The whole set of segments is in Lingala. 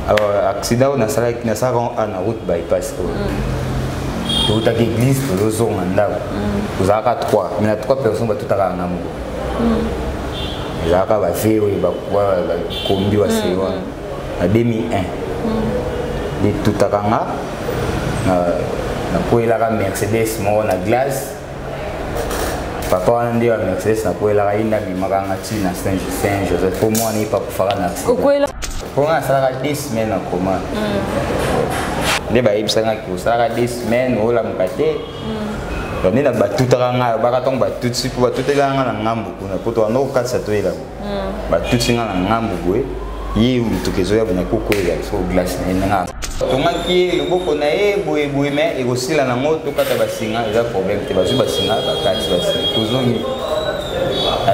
Alors, accident, on a salé qui n'a pas en route bypass. Tout à l'église, tout le zone en là. Vous avez 3, mais il y a 3 personnes qui sont en amour. Ils ont fait combi en 2001. De tout à l'heure, on a Mercedes, on a glace. Papa a dit à Mercedes, on a une Saint-Joseph. Pour moi, on n'est pas pour faire un accident. Pour moi, ça a 10 semaines en commun. Les baïbs ça a 10 semaines, on a monté. On est là tout à l'heure, on va tout de suite pour tout à l'heure, on a beaucoup. Pour toi, on a 4 satoués là. Tout de suite, on a beaucoup. Il y a tout que je vais vous dire sur glace. Donc, il y a beaucoup de mais il y a aussi la moto qui a des problèmes. Il y a des problèmes. Toujours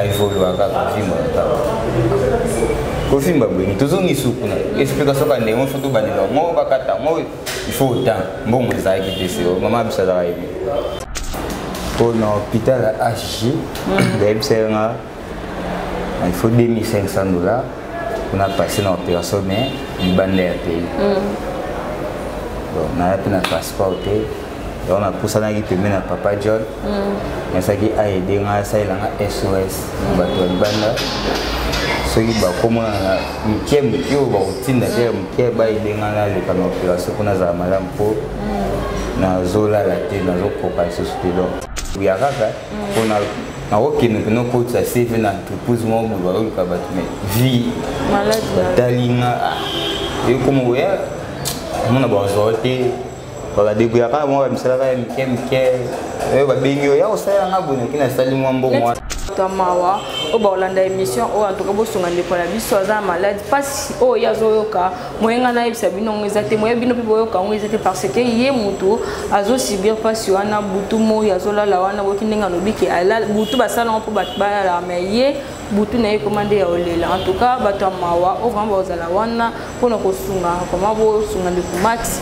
évoluer à toujours ni sous explication quand on fait tout banner moi il faut autant bon vous avez quitté c'est maman ça va arriver pour l'hôpital HJ il faut 2500 $. On a passé dans l'opération mais du banner pays on a pris notre passeport on a poussé dans qui permet à Papa John mais ça qui a aidé à ça il a SOS bateau de banda ceux qui comme on a qui au routine d'ailleurs qui ba aidé à les canaux opération qu'on a za madame pour na zola la tête na zo coopération sur oui à ça on a aucun nous coach ça c'est venant pour moi on va vie malade dalinga et comme ouais on a besoin voilà des gars moi je me suis là va benyo ya osala ngabuna kina sali mwambo mwa tamawa obalanda émission o en tout cas bosonga ndeko la biso aza malade pas o yazoyoka moyenga na yebisa bino ngezate moye bino pe boyoka ngezate parce que ye mutu azo subir pas wana butu mo yazola la wana bokindenga lobiki ala butu basala mpo batbala la mais ye butu na ye commandé ya olela en tout cas batamawa o vraiment bozala wana pona kosunga comment bosunga ndeko max.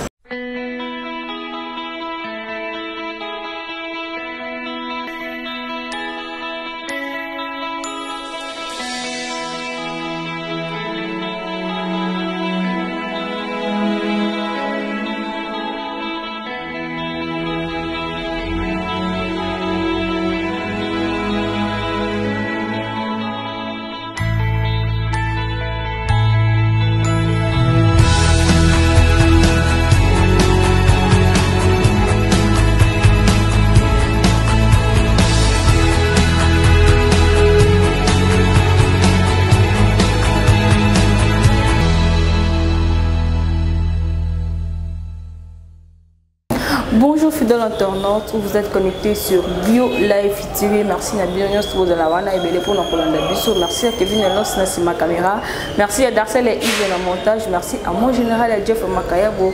Bonjour fidèles internautes, vous êtes connectés sur Bio Live TV. Merci à Bionios pour de la wana et belé pour notre biso. Merci à Kevin Elos sur ma caméra. Merci à Darcel et Yves dans le montage. Merci à mon général à Jeff Makayabo.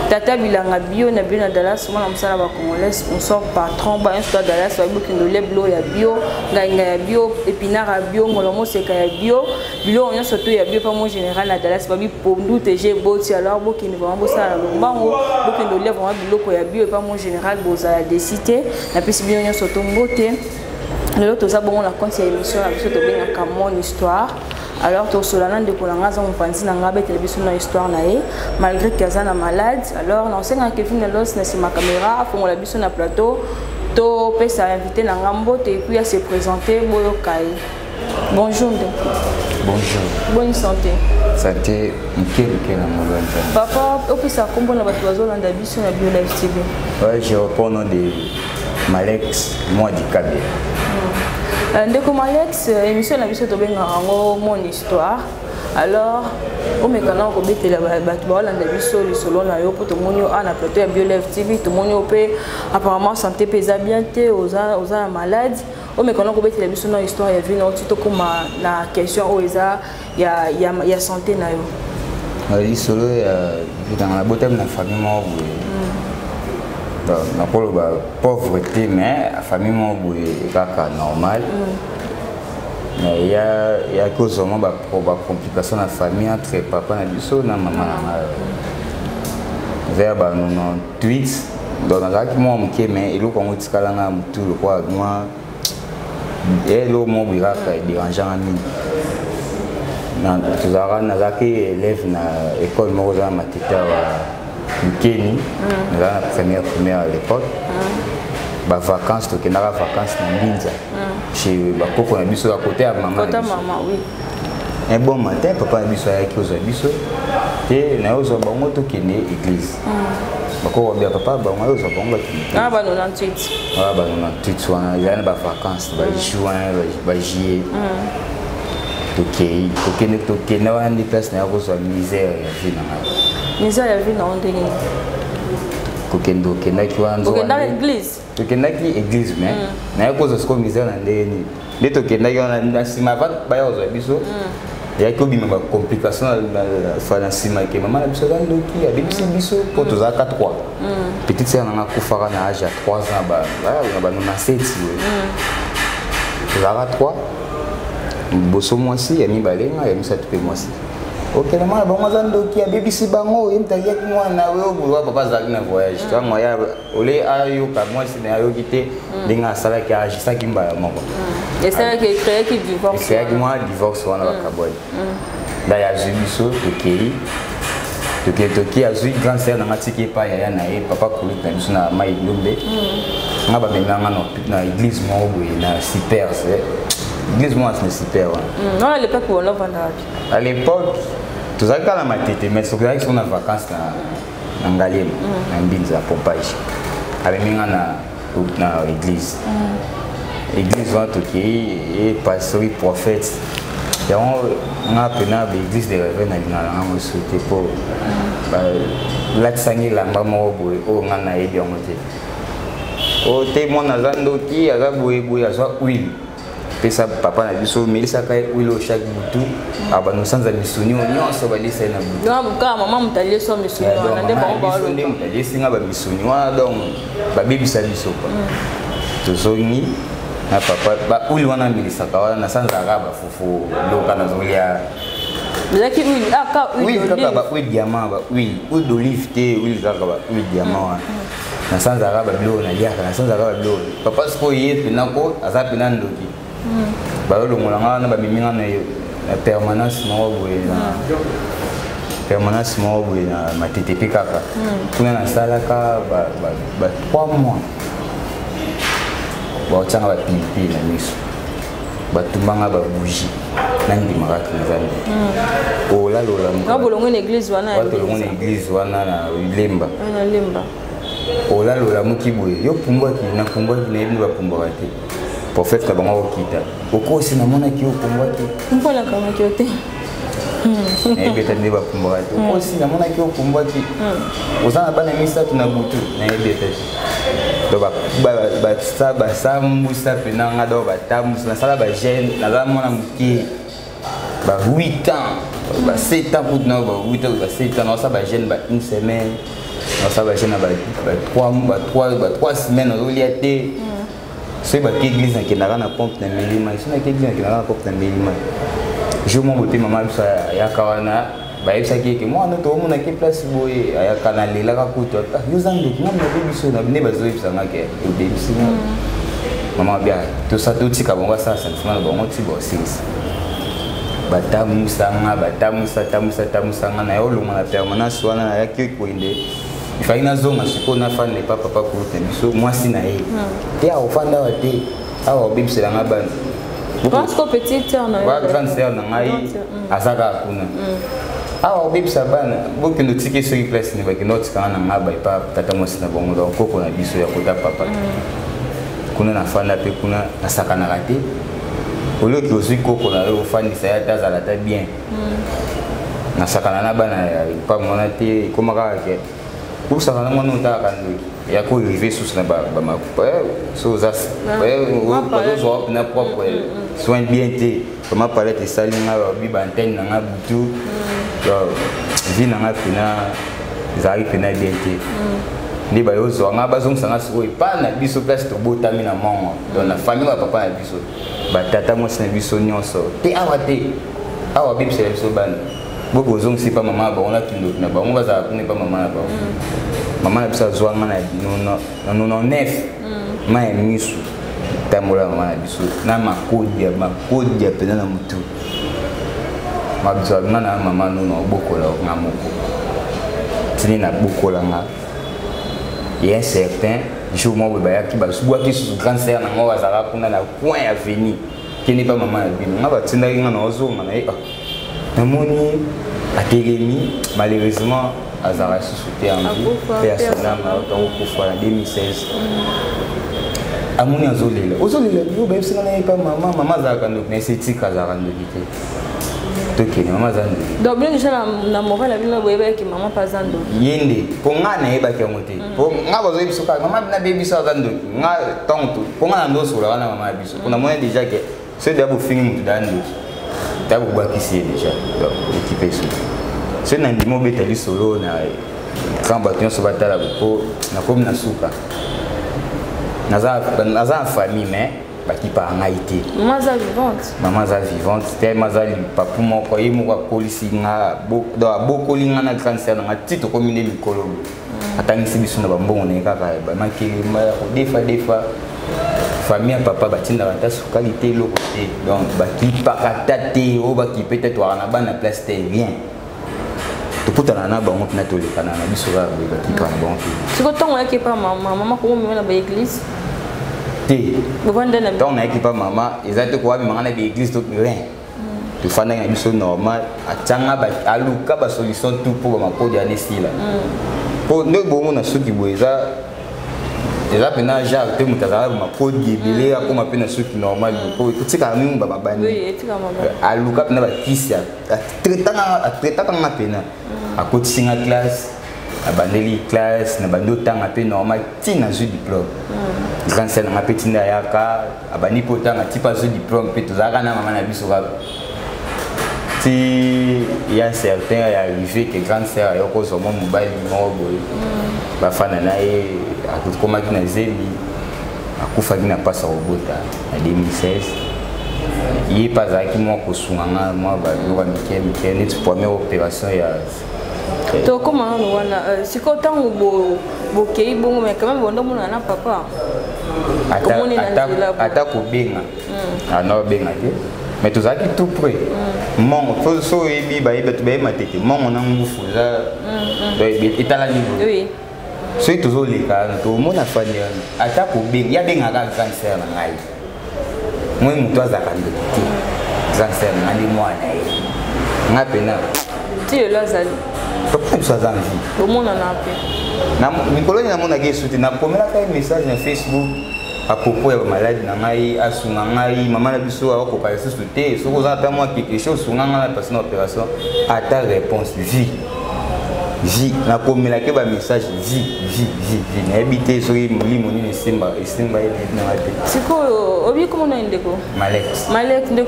Tata Bilanga Bio na Bio na Dallas. Moi na msala ba congolais. On sort patron ba un Dallas. Ba ibo kindo leblo ya Bio, nganga ya Bio, épinard ya Bio, ngolomo seka ya Bio. Bio on surtout ya Bio pas mon général na Dallas. Ba bi pondu TG boti alors bo kindo vraiment bo sala lombango. Bo kindo lève vraiment biloko ya Bio pas mon général Boza décidé la plus bien surtout beauté le tout ça bon la compte émission la biso to benga mon histoire alors to solana de kolanga za mpanzi na ngabe télévision na histoire na ye malgré que azana malade alors na senga Kevin Elos na sima caméra font la biso na plateau to pesa invité na ngambo te et puis à se présenter boyo kai. Bonjour. Bonjour. Bonne santé. Santé, nickel na molonda. Papa, au plus ça combo na bato bazolanda biso na Bio Live TV. Ouais, je reprends au nom de Malex Mwadi Kabé. Ndeko Malex, émission na biso to benga ngo mon histoire. Alors, au mécano ko betela bato bazolanda biso lisolo na yo poto monyo ana plateau ya Bio Live TV, to monyo pe apparemment santé pesa bien te oza malade. O me kono ko beti la biso na histoire ya vie na otito koma na question o eza ya santé na yo. Ali solo ya dans la beauté na famille mo na polo ba pauvreté mais famille mo kaka normal. Mais il y a cause vraiment ba complication na famille entre papa na biso na maman na vers ba 98 dans la qui mo mke mais il ko ngotikala na mutu le kwa noir et l'homme est dérangeant à nous. tozalaka nazalaki élève na école moko oza na matete awa Mukeni nazala na première à l'époque bavacances tokendaka vacances na Mbinza chez bakoko na biso à côté ya maman oui. Un bon matin papa na biso ayaki ozwa biso te na ozwa bango tokende église bakoko bia papa bango ozwa bango bakende ba 98 ba 98 wana ezali na bavacances bajuin bajuillet tokende wana ndi place na ya kozwa misère ya vie na ngai misère ya vie na ondenge okendaki wana tokendaki église mais naye kozwa siko misère na ndenge nini nde tokendaki wana na nsima baya kozwa biso eyaki obima bacomplication na nsima ke mama na biso aza ndoki abebisi biso mpo tozalaka 3 petite sere nanga akufaka na age ya 3 ans na ba 97 tozalaka 3 boso mwasi ya mibale nga ya misatu mpe mwasi okende mwana bango aza ndoki abebisi bango ye mutakiaki mwana we obulwa papa azalaki na voyage tango ya ole ayoka mwasi na ayoki te ndenge asalaki agisaki mbala moko esalaki mwa divorce wana bakabwani nda yazwi biso tokei azwi grande sere nanga tiki epai yaya na ye papa kolute na biso na mai lombe nga bamemanga na église moko boye na super l'église moi c'est super non à l'époque on l'a vendu à l'époque tous à la matete mais c'est que on a vacances na Ngalema na Mbinza Pompage avec minga na église va toki et pasteur prophète ya on a pena l'église de réveil na on souhaité pour la tsangi la mama boy o ngana e bien moté o témoin na zando ki aza boy aza huile pesa papa na biso melisa kai wilo chaque butu abano sanza misuni nyonso balisa na butu na buka mama mutalie so misuni wana nde ba lo nde mutalie singa ba misuni wana donc ba bebisa biso pa tozongi na papa ba uli wana melisa ka wana na sanza raba fufu loka na zolia laki uli aka uli kaka ba uli diamant ba uli d'olive te uli kaka ba uli diamant na sanza raba bilo na liaka na sanza raba bilo papa sko yete nako azapi na ndoki balolongolanga na bamiminga na permanence moko boye na matete mpe kaka kuna nasalaka ba 3 mois baotianga bapilipili na miso batumbanga babougie nandimakaki na zambe olalola na église wana na lemba olalola moki boye yo pumbwaki nayebi nde bapumbwaka te prophète na bango okita okosi namonaki okumbwaki mpona kamaki yo te nayebeta nde bapumbwaka te okosi namonaki okumbwaki oza na bana misatu na butu nayebeta te basambusa mpena nga do batambusa nasala bagene nazala mwana moke ba 8 ans ba 7 ans kutu nao ba 8 ans ba 7 ans naosala bagene ba 1 semaine naosala bagene na ba 3 semaines ozolia te c'est ba église na kendaka na pompe na milima ici na église na kendaka na pompe na milima jour mo bote mama biso ayaka wana bayebisaki eke mwana toomonaki place boye ayaka na lelaka kutu yoza ndoki nga mnabe biso na nde bazoyebisanga ke obebisi nga mama bia tosa totika bango asala sentiment na bango ti bosilisa batamusanga na yo olonga na permanence wana nayaki koyende ifai nazonga siko nafande pa papa kulute biso mwasi na ye te aofanda wa te awa obebiselanga bana grande sœur na ngai azaka kuna awa obebisa bana bokende otiki soki place ne bakende otikanga na ngai baipa tata mwasi na bongo donc koko na biso ya kota papa kuna nafanda mpe kuna nasakanaka te olioki ozwi koko na yo ofandisa ye ata azala ta bien nasakana na bana ya pamona te ekomaka ke kusaka na mwana otaka ndoki ya korive susu na bamakupa so ozasi ozozwa na propre soin bien te koma palette esali nga babi bantene na nga butu vi na nga pena ezalaki pena bien te nde bayozwa nga bazongisanga sikoyo epai na biso place tobotami na mongo donc na famille ya papa na biso batata mwasi na biso nyonso te awa te awa bebisela biso bana boko ozongisi pa mama na bango na kindoki na bango bazala kuna epa mama na bango mama na biso azwanga na 99 ma ya misu tambola mama na biso na makodi ya pena na motu ma biso na maman no bokola nga moko tini na bokola nga il y a un certain jour moi baya ki ba subwa ki su grand sœur na ngo azala kuna na point avenir qui n'est pas maman na bino nga ba tinda nga na ozo nga na moni ateremi malheureusement azala sous-souté en vie personnel donc pour en 2016 amoni azolela yo ba yebisa na pas maman azala ndo na setika azala ndo dite toke maman zando donc bien déjà na morale la bino boyeba ki maman pas zando yende po nga na yeba ki ngote po nga bazo yebisa ka maman na baby sa zando nga tonto po nga ndo so la na maman biso on a moyen déjà que c'est d'abord fini mutu dando d'abord ba ki c'est déjà donc équipe ça c'est na ndimo betali solo na quand baton so batala ko na comme na suka naza famille mais qui par en Haïti. Maman vivante. Maman vivante. C'était maman papa mon quoi il m'a police nga beaucoup linga na cancer na titre comme il est mikolo. Atanga sibiso na bambo on kaka ba makili ma des fois famille papa batinda bata sur qualité le côté donc ba qui pas tate o ba qui peut-être wana bana place rien. Tukutana na bango na tolekana na biso ba qui pas bon. C'est quand on est pas maman comment on va l'église. Donc, on a équipé maman, ils ont quoi, mais on a l'église tout rien. Tu fais une émission normale, à Luka, la solution tout pour ma peau d'année si là. Pour nous, bon, on a ceux qui voient ça. Et là, maintenant, j'ai arrêté mon travail, ma peau d'ébélé, à comme un peu de ceux qui normal. Pour tout ce qui a mis, on va bannir. À Luka, on a bâti à traitant comme ma peine. À côté de la classe. Na bandeli classe na bando tanga pe normal tina zu diplôme grand sel na petit na yaka abani potanga tipa zu diplôme pe tozaka na maman na biso ka si il y a certain arrivé que grand sœur yoko zo mo mobile mo boy ba fana na e akukoma kina zemi akufa kina pasa robota na 2016 il pas aki mo ko sunga mo ba yo ba mikemi net première opération ya to comment on wana siko tango bo kei bongo mais quand même bondo mona na papa ata ko benga ana benga te mais tout ça qui tout près mon faut so ebi ba eba to ba matete mon na ngufu za do ebi etala niveau oui so ituzo leka to mona fani ata ko benga ya benga ka cancer na ngai moi mutu azaka ndo te cancer na ndi mwana ngapena ti la zali pourquoi ça dans vie au monde en a peu na mikolo na mona ge souti na pomela ka message na Facebook à propos ya maladie na ngai asunga ngai mama na biso a ko ka yesu te so ko za ta moi quelque chose sunga na personne opération à ta réponse vie na pomela ke ba message vie na habité so yi mulimo ni simba ile na wapi siko obi comment na ndeko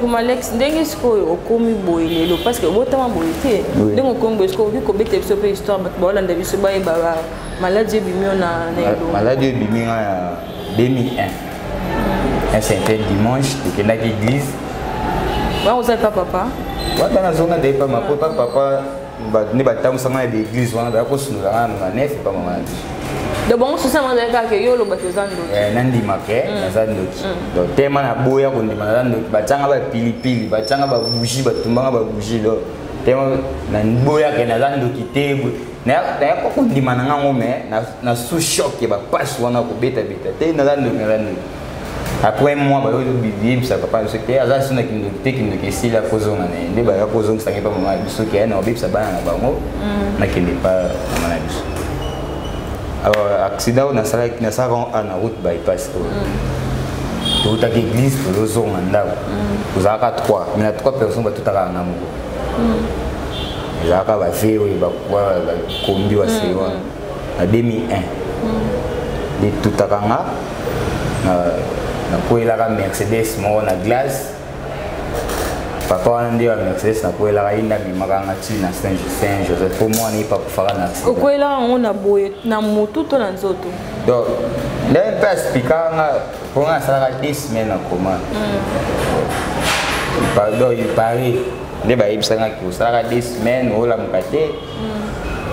Malex ndenge siko okomi boyelo parce que botama boyete ndenge okombo siko obi ko bete biso pe histoire ba bolanda biso ba maladie bimio na elo maladie bimio ya 2001 un certain dimanche de la église ba oza papa wata na zona de papa ba ni ba tamu sanga de église wana ba ko sunula na nef pa mama de bon so sama de ka ke yo lo ba tozando nandi make na zando do tema na boya ko ndima na zando ba tanga ba pilipili ba tanga ba bougie ba tumbanga ba bougie do tema na boya ke na zando kitebu na ko ndima na ngango me na sous choc ba passe wana ko beta te na zando après moi ba yo bibi ça papa ce que aza suna kindo kesi la kozonga ne ba ya kozonga sangi pa mama biso ke na obi sabana na bango na kende pa mama biso alors accident na sala na route bypass to ta église to zonga ndao uzaka 3 mais na 3 personnes ba tutaka na mungu uzaka ba feo ba kwa ba kombi wa sewa na 2001 de tutaka na kuela ka Mercedes mo na glace papa wana ndio Mercedes na kuela ka ina bi maganga tina Saint Joseph pour moi ni pas fara na accident kuela on a boye na motu to na nzoto donc n'est pas expliquant pour nga sala 10 semaines comment pardon il paraît ne ba ibsanga ki sala 10 semaines ola mukate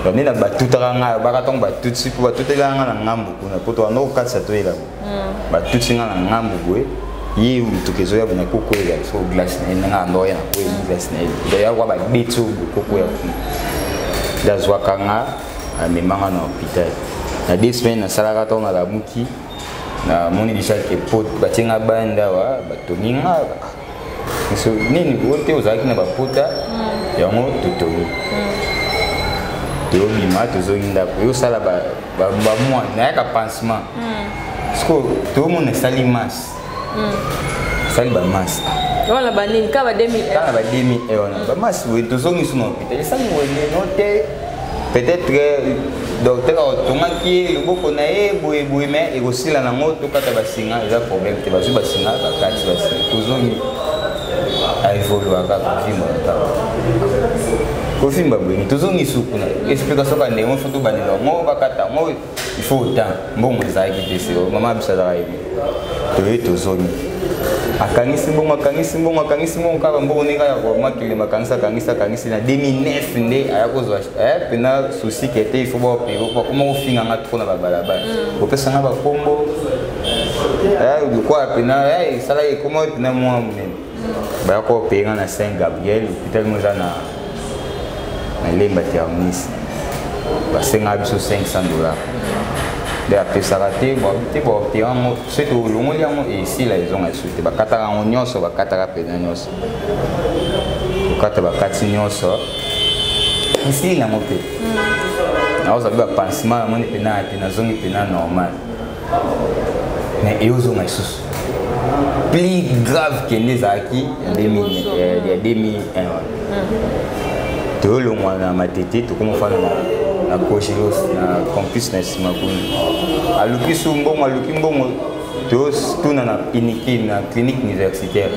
donc ni na batutaka nga ba ka tong batutsi pour batutela nga na ngambu kuna poto no katsa to ela batutsi nga na ngambu boye ye mutuka ezoya bona kokwela so glace na ye nanga ndoya na koye glace na ye d'ailleurs kwa babeti oyo kokwela kuna dazwakanga amemanga na hôpital na 2 semaines nasalaka ntango nalamuki namoni déjà ke pote batienga banda awa batonginga so nini ote ozalaki na bapota yango totongi tobima tozongi ndako yosala bamwa nayaka pansement parceque tomona esali masse esali bamasse wana banini kaka ba 2000 wana bamasse boye tozongi so na hôpital esali wendeno te peut-être docteur otongaki loboko na ye boye mais ekosila nango tokata basinga eza problème te bazwi basinga bakati basinga tozongi aévoluaka kofimba boye tozongi suku na explication ka ndenge fo tobandela ngo bakata ngo il faut autant mbongo ezalaki te sio mama biso azalaka yebi toye tozongi akangisi mbongo kaka mbongo ndenge ya komakile makangisi na 2009 nde aya kozwa pena souci ke te il faut bakoma kofinganga trop na babalabala kopesanga bakombo kwa pena esala ekoma pena mwa monene baya kopenga na Saint Gabriel hôpital moza na lemba terminus basenga biso $500 de apesaka te baopera yango so tolongoli yango esila ezonga esu te bakataka yango nyonso bakataka pena nyonso kokata bakati nyonso esili yango mpe naozabi bapansement namoni pena te nazongi pena normal mais eyozonga lisusu plus grave kende ezalaki ya 2001 tolongwa na matete tokomofana na cogelos na campus na nsima kuna aluki su mbongo aluki mbongo totuna na iniki na clinique universitaire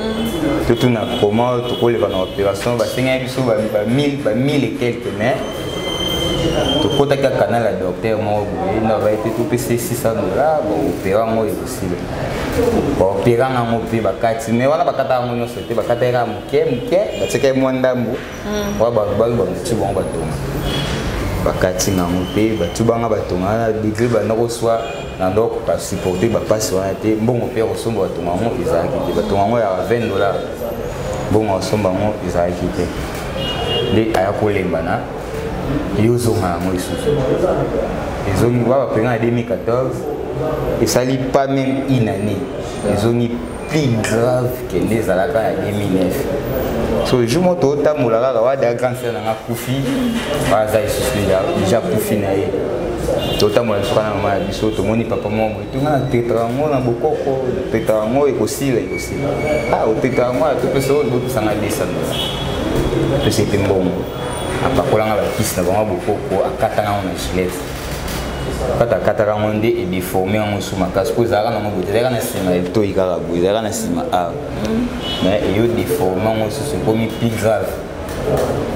totuna comment tokoleka na opération basengaki biso ba 1000 et quelques mais tokotaki ya canal ya docteur moko boye na baete topesa $600 baopera yango ekosila baopera yango mpe bakati mais wana bakata yango nyonso te bakata yaka moke batiaka mwa ndambu wa balubalu bamotu bango batonga bakati nango mpe batu banga batonga na degré banda koswa na ndoko basupporte bapasi wana te mbongo mpe kosomba batonga yango ezalaki te batonga yango ya $20 mbongo kosomba yango ezalaki te nde aya kolemba na yozonga yango lisusu ezongi wa bapenga na 2014 esali pas même une année ezongi plus grave kende ezalaka na 2009 so jour moto otambola kaka wada grand sœur nanga kufi aza lisusu déjà kufi na ye totambola lisusu kana mama ya biso tomoni papa moko boye tonga na tetaka yango na bokoko tetaka yango ekosila oteka yango atopesa oyo bopesanga $200 pesa ete mbongo apakolanga bakisi na bango bokoko akatanga yango na gilete akataka yango nde edeforme yango su makasi po ezalaka nango boye ezalaka na nsima etoyi kaka boye ezalaka na nsima awa mais eyo deforme yango susu ekomi plus grave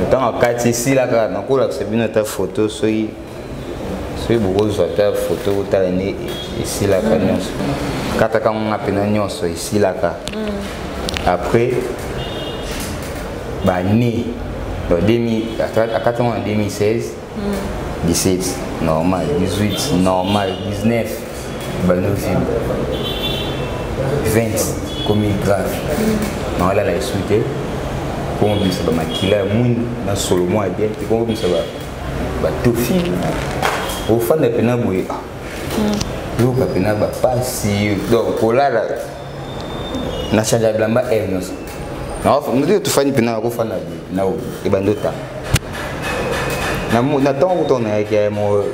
ntango akati esila kaka nakolakisa bino ata foto soki bokozwa ata foto otala nde esilaka nyonso akataka yango nga mpena nyonso esilaka après bane akati yango na 2016 17 normal 18 normal 19 banovime 20 komi grave naolala esu te komobimisa bamakila ya mwindu na solo mwa ya bien te komobimisa batofile ofanda pena boye yoka pena bapasi donc kolala na change ya bilamba air nyonso ndio tufanye pena kofanda boye na ebandota na ntango kutona yaki emo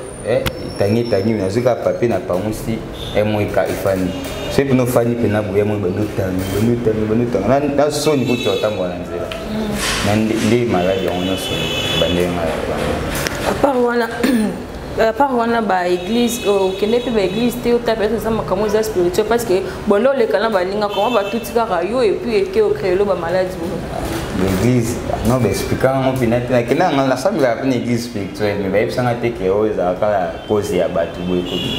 itangi nazwika papier na pangusi emo ifani so mpena ofani pena boye emo bandotanga na soni kuta otambola na nzela na nde maladi yango nyonso bandenga apart wana baéglise okende mpe baéglise te ota peut-être eza makambo eza spirituel parce que bondo oleka na balinga koma batuti kaka yo epuis eke okreelo bamaladi l'église non baexplika yango mpena te nakendanga nasambelaka mpena église spirituelle mais bayebisanga te ke oyo ezalaka na cause ya bato boye kodi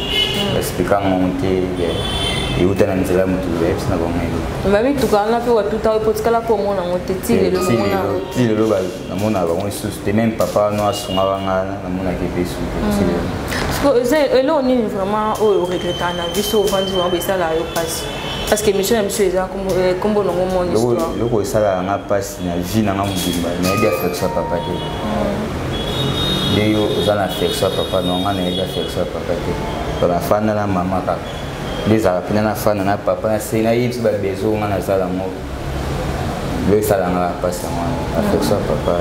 baexplika yango te euta na nzela motu bayebisana bango bamitukana mpe watuta po tikala mpo omona yango te ti lelo namona bango lisusu te même papa wana asungaka nga namonaki mpe susu elo nini vraiment oyo oregretaka na biso ovandi bango besala yo mpasi parce que mission monsieur eza comme bon mon histoire loko sala nga passe na vie na nga mubimba na dia affection papa te Yo zana affection papa non nga na dia affection papa te to la fana na mama ka les arapina na fana na papa na sina yips ba bezo nga na sala mo le sala nga passe moi affection papa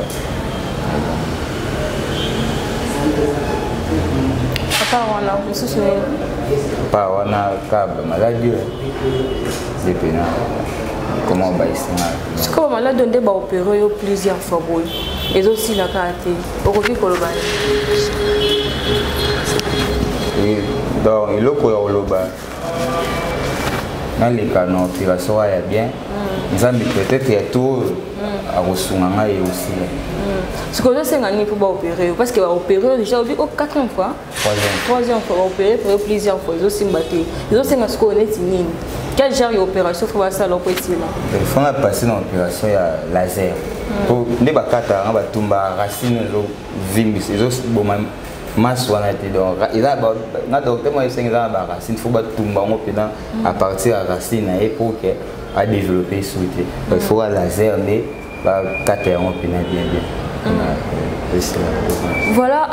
papa wana monsieur pas wana câble maladie depuis là comment va ici c'est comme malade on débat opérer plusieurs fois boy et aussi la carte au côté koloba et donc il le koloba dans les canaux opération ya bien nzambi peut-être il y a tout à ressourcer et aussi ce que je sais ngani pour opérer parce que opérer déjà au 4e fois 3e fois opérer pour plusieurs fois ils aussi mbaté ils aussi nga ce qu'on est nini quel genre d'opération faut ça l'opération il faut passer dans l'opération ya laser pour les bakata nga batumba racine zo vimbi ils aussi bon masse wana te donc il a na docteur moi c'est nga ba racine faut batumba ngo pendant à partir à racine et pour que à développer souhaité il faut un laser mais ba 4 ans bien. Voilà,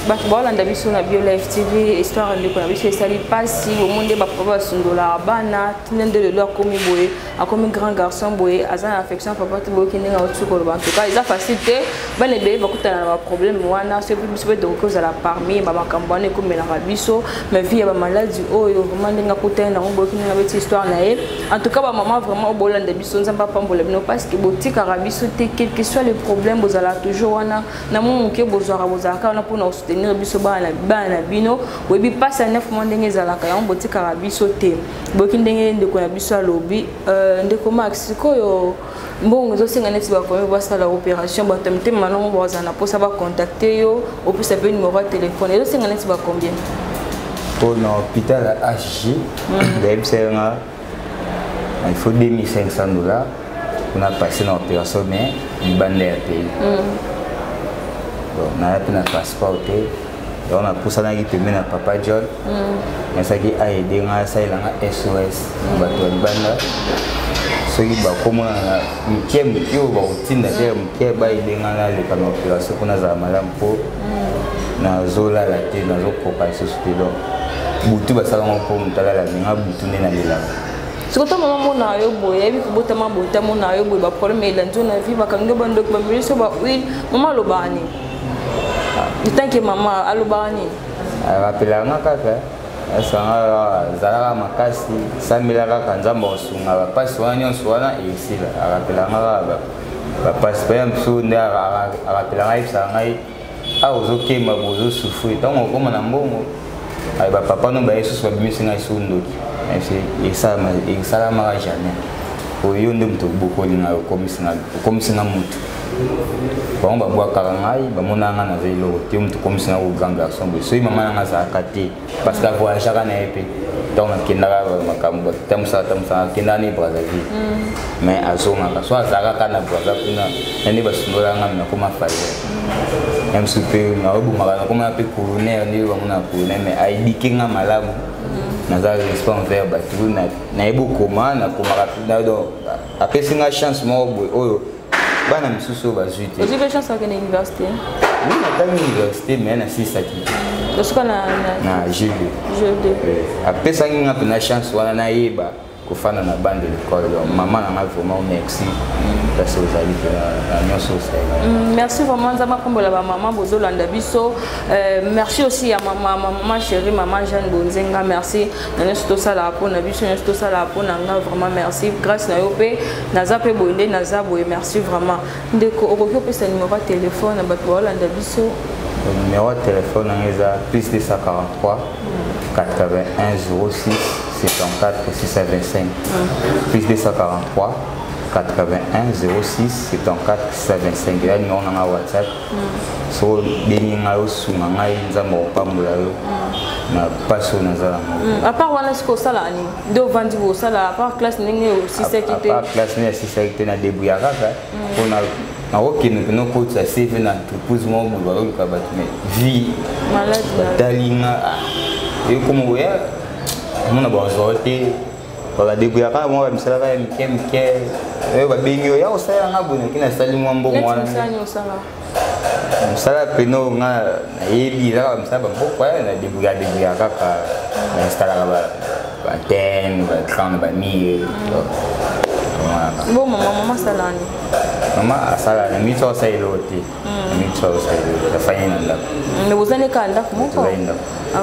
on a vu sur la Bio Live TV, histoire de qu'on a vu sur les pas si au monde va pouvoir sundola bana, tenant de leur comme boy, a comme un grand garçon boy, a une affection papa tu boy qui n'est pas au-dessus de en tout cas, ils ont facilité, ben les bébés beaucoup de problème, moi na c'est plus de cause à la parmi, maman campagne comme la rabisso, mais vie a maladie, oh vraiment des côté na on boy qui n'a pas histoire na elle, en tout cas maman vraiment au bolan de biso, ça pas problème non parce que boutique à rabisso, quel que soit le problème, vous allez toujours wana na mon que vous aurez vous avez pour nous soutenir biso bana bino webi passe 9 mois ndenge zalaka ya boutique à rabisso te boki ndenge ndeko ya biso alobi ndeko Max koyo mbongo zo senga neti ba koyo ba sala opération ba tamte malongo bazana pour ça ba contacter yo au plus ça peut numéro de téléphone zo senga neti ba combien pour l'hôpital HJ d'Ebsenga il faut $2,500 on a passé dans l'opération mais il bande à payer on a pris notre passeport on a poussé na giteme na papa John mais ça qui a aidé nga ça il a SOS bato banda soki ba komo na mikem yo ba utinda te mikem ba aidé nga na le kana opération kuna za malamu po na zola la te na zo kopa société donc butu ba sala ngo po mutala la nga butu ne na lela ce que maman mon a eu boy et puis bota ma bota mon a eu boy ba problème il a dit na vie ba kanga bando ba mbiriso ba oui maman lo bani du temps que maman alobani rappela nga kaka asanga zalaka makasi samila kaka nzamba osunga bapasi wana nyonso wana esila rappela nga bapasi pa mso nde rappela nga yebisa ngai awa ozokemba bozo souffrir ntango okoma na mbongo bapapa no bayesusu babimisi ngai so ndoki esalamaka jamais oyo nde moto bokolinga okomisi nga motu bango babwakaka ngai bamonanga na velo te moto okomisi nga grand garçon boye soki mama nanga azalaka te parce que avoyageaka na ye mpe ntango nakendaka makambo tamusaka akendaka ne Brazzaville mais azongaka so azalaka kaka na Brazzaville kuna nande basundolanga nakoma faillere même so mpe naobomaka nakomana mpe coroner nde bamona coroner mais ayedike nga malamu naza respect envers bato nayebi okoma nakomaka apesi nga chance moko boye oyo bana misusu oyo bazwi te ozwi mpe chance akende université mi natangi université mais nasisaki osuka na GD apesaki nga mpe na chance wana nayeba kofanda na bande de l'école maman nanga vraiment merci parce que ozali mpe na nyonso osala merci vraiment nzambe akombola bamama bozolanda biso merci aussi ya mama chérie mama Jeanne Bonzenga merci na nyonso tosalaka mpona biso nyonso tosalaka mpona nga vraiment merci grâce na yo mpe naza mpe boye nde naza boye merci vraiment ndeko okoki opesa numéro ya telefone na bato baolanda biso numéro de téléphone nanga eza plus 243 81 06 74 625 plus 243 81 06 74 625 ya numéro nanga WhatsApp so bengi ngai osunga ngai nzambe opambola yo na pasi oyo nazala à part wana siko osala ani nde ovandi bosala à part classe ndenge osisaki te à part classe ndenge asisaki te na debuya kaka mpona nakokende mpena okotisa cv na entreprise moko boye bakoluka bato mais vie batali nga ekoma oya mona bazwa te ba débrouiller ka moi ba misala ka mike ba benyo ya osala nga bone kina sali mwa mbongo wana misala peno nga yebi la ba misala ba mboko ya na débrouiller kaka na installa ba 10 ba 30 ba 1000 bon maman salani mama asala na mito sa iloti mito sa iloti la fayina nda mais vous allez quand nda comment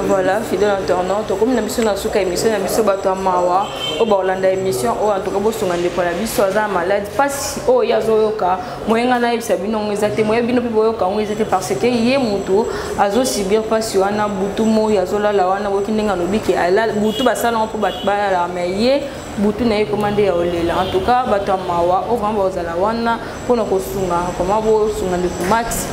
voilà fidèle internaute comme na biso na suka émission na biso bato mawa o ba olanda émission o en tout cas bosunga ndeko na biso aza malade pasi o yazo yoka moyenga na yebisa bino ngezate moye bino pe boyoka ngezate parce que ye mutu azo subir pasi wana butu mo yazo la wana woki ndinga lobiki ala butu basala po bat ba la mais ye butu na ye commandé ya olela en tout cas bato mawa o vraiment ozala wana pona kosunga comment bo sunga ndeko max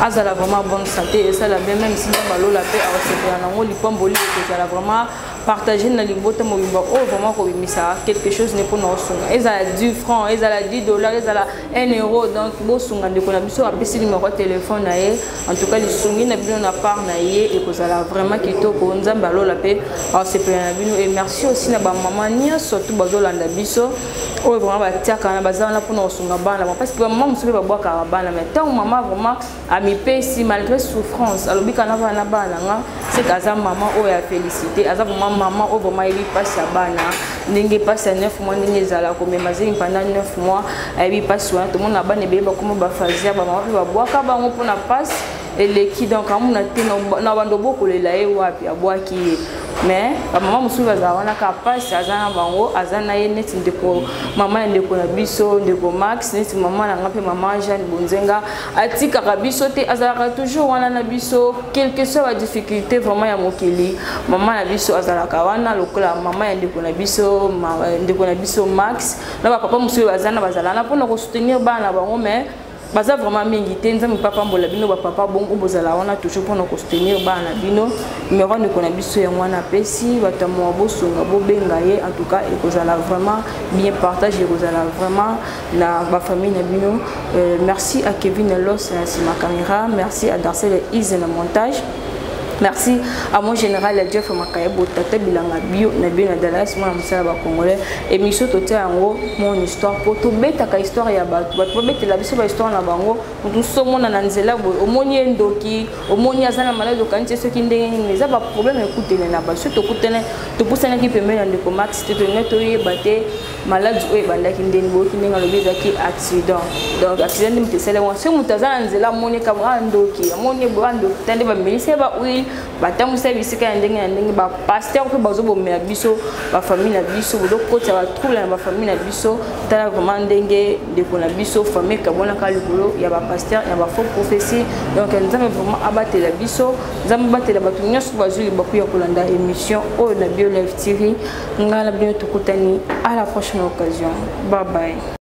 azala vraiment bonne santé et ça la même si balola pe a se nango lipomboli kozala vraiment partager na libota mobimba o vraiment ko bimisa quelque chose ne pona osunga ezala 10 francs ezala 10 dollars ezala 1 euro donc bo sunga ndeko na biso apesi numéro téléphone na ye en tout cas lisungi na bino na part na ye et kozala vraiment kitoko nzamba lola pe a se na bino et merci aussi na ba maman nia surtout bazolanda biso o vraiment batiaka na bazana pona osunga bana parce que maman musubi babwaka bana mais tant maman vraiment a mi pesi malgré souffrance alobika na bana bana nga c'est kaza maman o ya félicité aza vraiment maman o vraiment il passe à bana ndenge passe 9 mois ndenge zala ko même azeli pendant 9 mois elle passe wa tout monde na bana beba comme ba fazia ba maman ba bwaka bango pona passe et l'équipe donc amuna te na bando boko lela e wapi abwaki mais maman musubi bazana ka passe azana bango azana ye neti ndeko maman ndeko na biso ndeko Max neti maman na ngape maman Jeanne Bonzenga atika ka biso te azala toujours wana na biso quelle que soit la difficulté vraiment ya mokili maman na biso azala ka wana lokola maman ya ndeko na biso Max na ba papa musubi bazala na pona ko soutenir bana bango mais baza vraiment mingi te nzambe papa mbola bino ba papa bongo bozala wana toujours pour nous soutenir bana bino numéro ndeko na biso ya mwana pesi batamo bosunga bobenga ye en tout cas et kozala vraiment bien partager kozala vraiment na ba famille na bino merci à Kevin Los na sima caméra merci à Darcel Ease na montage. Merci à mon général Jeff Makayebo Tata Bilanga Bio na bien na Dallas moi musala ba congolais émission toté yango mon histoire pour to beta ka histoire ya bato bato beta la biso ba histoire na bango nous sommes na nzela bo omoni endoki omoni azana malade kanti ce qui ndenge mais ça ba problème écoutez na ba surtout écoutez to poussana ki pembe na ndeko Max te to neto ye baté malade o banda ki ndeni bo ki ndenge lobeza ki accident donc accident me tesele moi ce mutazana nzela moni ka ndoki moni bo ando tande ba melise ba oui batamu service ka ndenge na ndenge ba pasteur pe bazo bomela biso ba famille na biso bozo kota ba trouble na ba famille na biso tala vraiment ndenge ndeko na biso famille ka bona ka likolo ya ba pasteur ya ba faux prophétie donc nzambe vraiment abatela biso nzambe batela batu nyonso bazuli bakuya kolanda émission o na Bio Live TV ngala bien tukutani à la prochaine occasion bye bye.